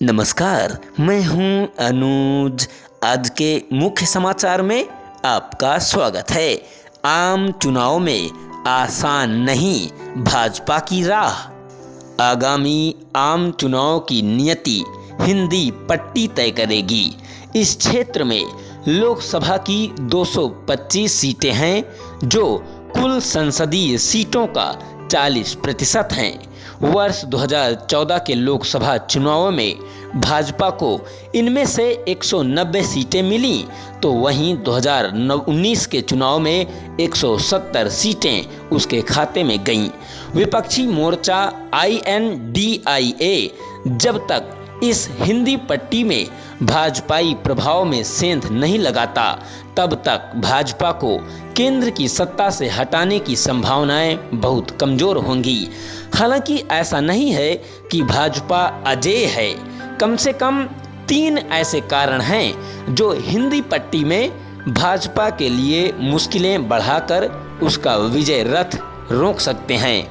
नमस्कार, मैं हूं अनुज। आज के मुख्य समाचार में आपका स्वागत है। आम चुनाव में आसान नहीं भाजपा की राह। आगामी आम चुनाव की नियति हिंदी पट्टी तय करेगी। इस क्षेत्र में लोकसभा की 225 सीटें हैं, जो कुल संसदीय सीटों का 40% हैं। वर्ष 2014 के लोकसभा चुनावों में भाजपा को इनमें से 190 सीटें मिलीं, तो वहीं 2019 के चुनाव में 170 सीटें उसके खाते में गईं। विपक्षी मोर्चा INDIA जब तक इस हिंदी पट्टी में भाजपाई प्रभाव में सेंध नहीं लगाता, तब तक भाजपा को केंद्र की सत्ता से हटाने की संभावनाएं बहुत कमजोर होंगी। हालांकि ऐसा नहीं है कि भाजपा अजेय है। कम से कम 3 ऐसे कारण हैं जो हिंदी पट्टी में भाजपा के लिए मुश्किलें बढ़ाकर उसका विजय रथ रोक सकते हैं।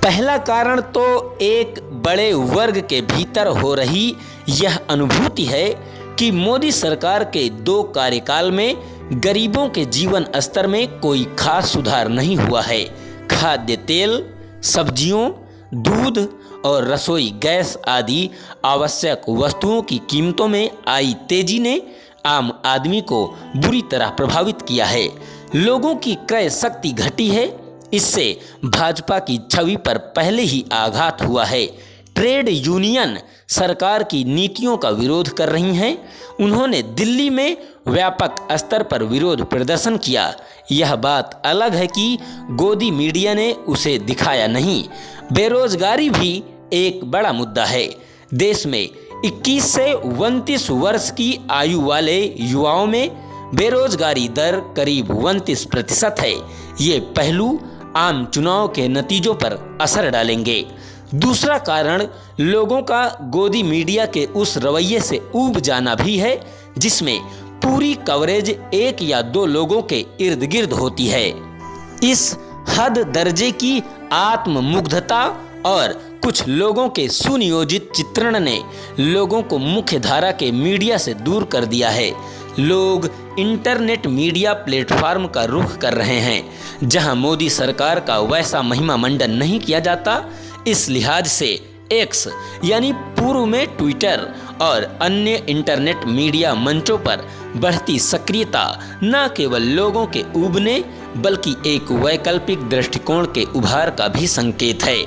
पहला कारण तो एक बड़े वर्ग के भीतर हो रही यह अनुभूति है कि मोदी सरकार के 2 कार्यकाल में गरीबों के जीवन स्तर में कोई खास सुधार नहीं हुआ है। खाद्य तेल, सब्जियों, दूध और रसोई गैस आदि आवश्यक वस्तुओं की कीमतों में आई तेजी ने आम आदमी को बुरी तरह प्रभावित किया है। लोगों की क्रय शक्ति घटी है। इससे भाजपा की छवि पर पहले ही आघात हुआ है। ट्रेड यूनियन सरकार की नीतियों का विरोध कर रही हैं। उन्होंने दिल्ली में व्यापक स्तर पर विरोध प्रदर्शन किया। यह बात अलग है कि गोदी मीडिया ने उसे दिखाया नहीं। बेरोजगारी भी एक बड़ा मुद्दा है। देश में 21 से 29 वर्ष की आयु वाले युवाओं में बेरोजगारी दर करीब 29% है। ये पहलू आम चुनाव के नतीजों पर असर डालेंगे। दूसरा कारण लोगों का गोदी मीडिया के उस रवैये से ऊब जाना भी है, जिसमें पूरी कवरेज 1 या 2 लोगों के इर्द गिर्द होती है। इस हद दर्जे की आत्ममुग्धता और कुछ लोगों के सुनियोजित चित्रण ने लोगों को मुख्य धारा के मीडिया से दूर कर दिया है। लोग इंटरनेट मीडिया प्लेटफॉर्म का रुख कर रहे हैं, जहां मोदी सरकार का वैसा महिमा मंडन नहीं किया जाता। इस लिहाज से एक्स यानी पूर्व में ट्विटर और अन्य इंटरनेट मीडिया मंचों पर बढ़ती सक्रियता न केवल लोगों के ऊबने बल्कि एक वैकल्पिक दृष्टिकोण के उभार का भी संकेत है।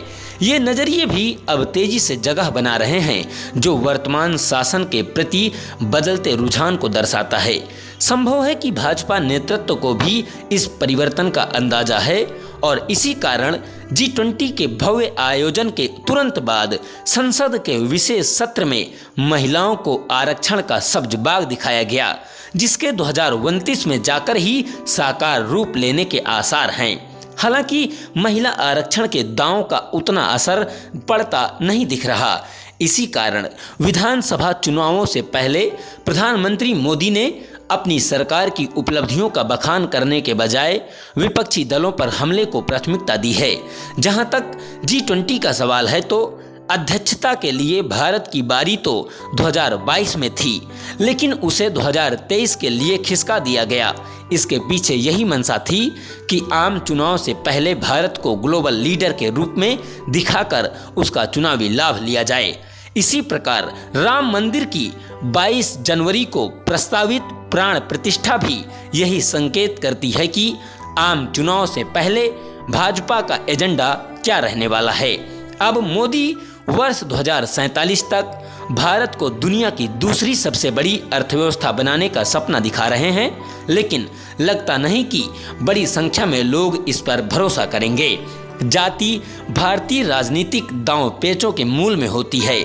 ये नज़रिए भी अब तेजी से जगह बना रहे हैं, जो वर्तमान शासन के प्रति बदलते रुझान को दर्शाता है। संभव है कि भाजपा नेतृत्व को भी इस परिवर्तन का अंदाजा है और इसी कारण G20 के भव्य आयोजन के तुरंत बाद संसद के विशेष सत्र में महिलाओं को आरक्षण का सब्ज बाग दिखाया गया, जिसके 2029 में जाकर ही साकार रूप लेने के आसार हैं। हालांकि महिला आरक्षण के दावों का उतना असर पड़ता नहीं दिख रहा। इसी कारण विधानसभा चुनावों से पहले प्रधानमंत्री मोदी ने अपनी सरकार की उपलब्धियों का बखान करने के बजाय विपक्षी दलों पर हमले को प्राथमिकता दी है। जहां तक G20 का सवाल है, तो अध्यक्षता के लिए भारत की बारी तो 2022 में थी, लेकिन उसे 2023 के लिए खिसका दिया गया। इसके पीछे यही मंशा थी कि आम चुनाव से पहले भारत को ग्लोबल लीडर के रूप में दिखाकर उसका चुनावी लाभ लिया जाए। इसी प्रकार राम मंदिर की 22 जनवरी को प्रस्तावित प्राण प्रतिष्ठा भी यही संकेत करती है कि आम चुनाव से पहले भाजपा का एजेंडा क्या रहने वाला है। अब मोदी वर्ष 2047 तक भारत को दुनिया की दूसरी सबसे बड़ी अर्थव्यवस्था बनाने का सपना दिखा रहे हैं, लेकिन लगता नहीं कि बड़ी संख्या में लोग इस पर भरोसा करेंगे। जाति भारतीय राजनीतिक दांव पेचों के मूल में होती है।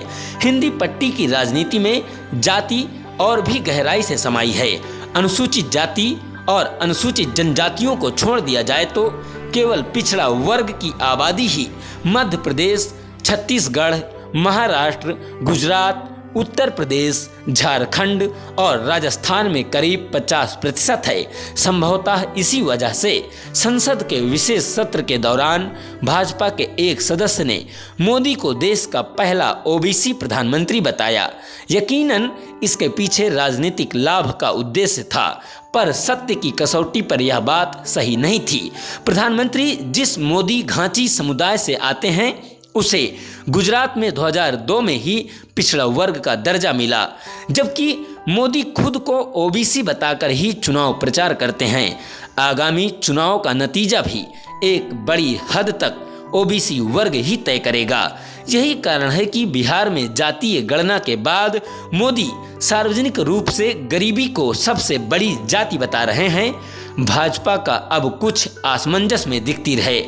हिंदी पट्टी की राजनीति में जाति और भी गहराई से समाई है। अनुसूचित जाति और अनुसूचित जनजातियों को छोड़ दिया जाए तो केवल पिछड़ा वर्ग की आबादी ही मध्य प्रदेश, छत्तीसगढ़, महाराष्ट्र, गुजरात, उत्तर प्रदेश, झारखंड और राजस्थान में करीब 50% है। संभवतः इसी वजह से संसद के विशेष सत्र के दौरान भाजपा के एक सदस्य ने मोदी को देश का पहला ओबीसी प्रधानमंत्री बताया। यकीनन इसके पीछे राजनीतिक लाभ का उद्देश्य था, पर सत्य की कसौटी पर यह बात सही नहीं थी। प्रधानमंत्री जिस मोदी घांची समुदाय से आते हैं, उसे गुजरात में 2002 में ही पिछड़ा वर्ग का दर्जा मिला, जबकि मोदी खुद को ओबीसी बताकर ही चुनाव प्रचार करते हैं। आगामी चुनाव का नतीजा भी एक बड़ी हद तक ओबीसी वर्ग ही तय करेगा। यही कारण है कि बिहार में जातीय गणना के बाद मोदी सार्वजनिक रूप से गरीबी को सबसे बड़ी जाति बता रहे हैं। भाजपा का अब कुछ असमंजस में दिखती है।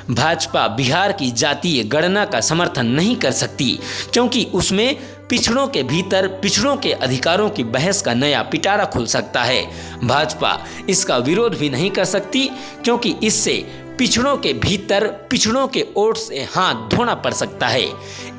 भाजपा बिहार की जातीय गणना का समर्थन नहीं कर सकती, क्योंकि उसमें पिछड़ों के भीतर पिछड़ों के अधिकारों की बहस का नया पिटारा खुल सकता है। भाजपा इसका विरोध भी नहीं कर सकती, क्योंकि इससे पिछड़ों के भीतर पिछड़ों के वोट से हाथ धोना पड़ सकता है।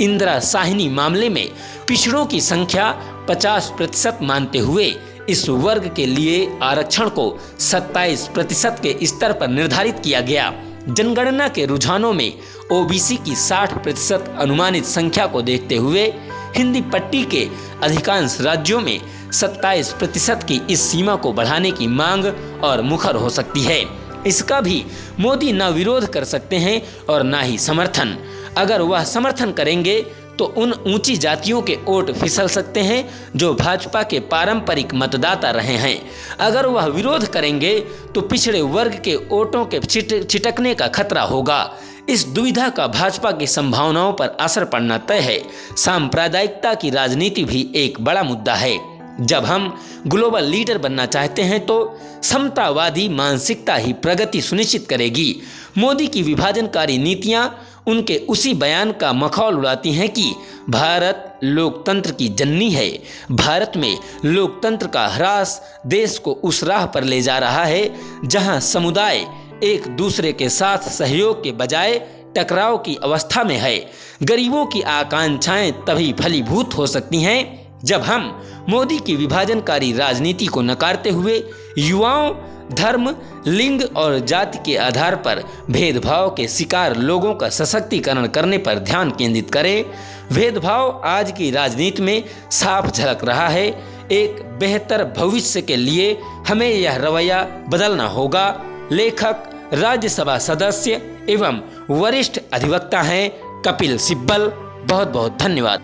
इंदिरा साहिनी मामले में पिछड़ों की संख्या 50% मानते हुए इस वर्ग के लिए आरक्षण को 27% के स्तर पर निर्धारित किया गया। जनगणना के रुझानों में ओबीसी की 60% अनुमानित संख्या को देखते हुए हिंदी पट्टी के अधिकांश राज्यों में 27% की इस सीमा को बढ़ाने की मांग और मुखर हो सकती है। इसका भी मोदी न विरोध कर सकते हैं और न ही समर्थन। अगर वह समर्थन करेंगे तो उन ऊंची जातियों के वोट फिसल सकते हैं जो भाजपा के पारंपरिक मतदाता रहे हैं। अगर वह विरोध करेंगे तो पिछड़े वर्ग के वोटों के छिटकने का खतरा होगा। इस दुविधा का भाजपा की संभावनाओं पर असर पड़ना तय है। सांप्रदायिकता की राजनीति भी एक बड़ा मुद्दा है। जब हम ग्लोबल लीडर बनना चाहते हैं तो समतावादी मानसिकता ही प्रगति सुनिश्चित करेगी। मोदी की विभाजनकारी नीतियां उनके उसी बयान का मखौल उड़ाती हैं कि भारत लोकतंत्र की जननी है। भारत में लोकतंत्र का ह्रास देश को उस राह पर ले जा रहा है जहां समुदाय एक दूसरे के साथ सहयोग के बजाय टकराव की अवस्था में है। गरीबों की आकांक्षाएं तभी फलीभूत हो सकती हैं जब हम मोदी की विभाजनकारी राजनीति को नकारते हुए युवाओं, धर्म, लिंग और जाति के आधार पर भेदभाव के शिकार लोगों का सशक्तिकरण करने पर ध्यान केंद्रित करें। भेदभाव आज की राजनीति में साफ झलक रहा है। एक बेहतर भविष्य के लिए हमें यह रवैया बदलना होगा। लेखक, राज्यसभा सदस्य एवं वरिष्ठ अधिवक्ता हैं कपिल सिब्बल। बहुत बहुत धन्यवाद।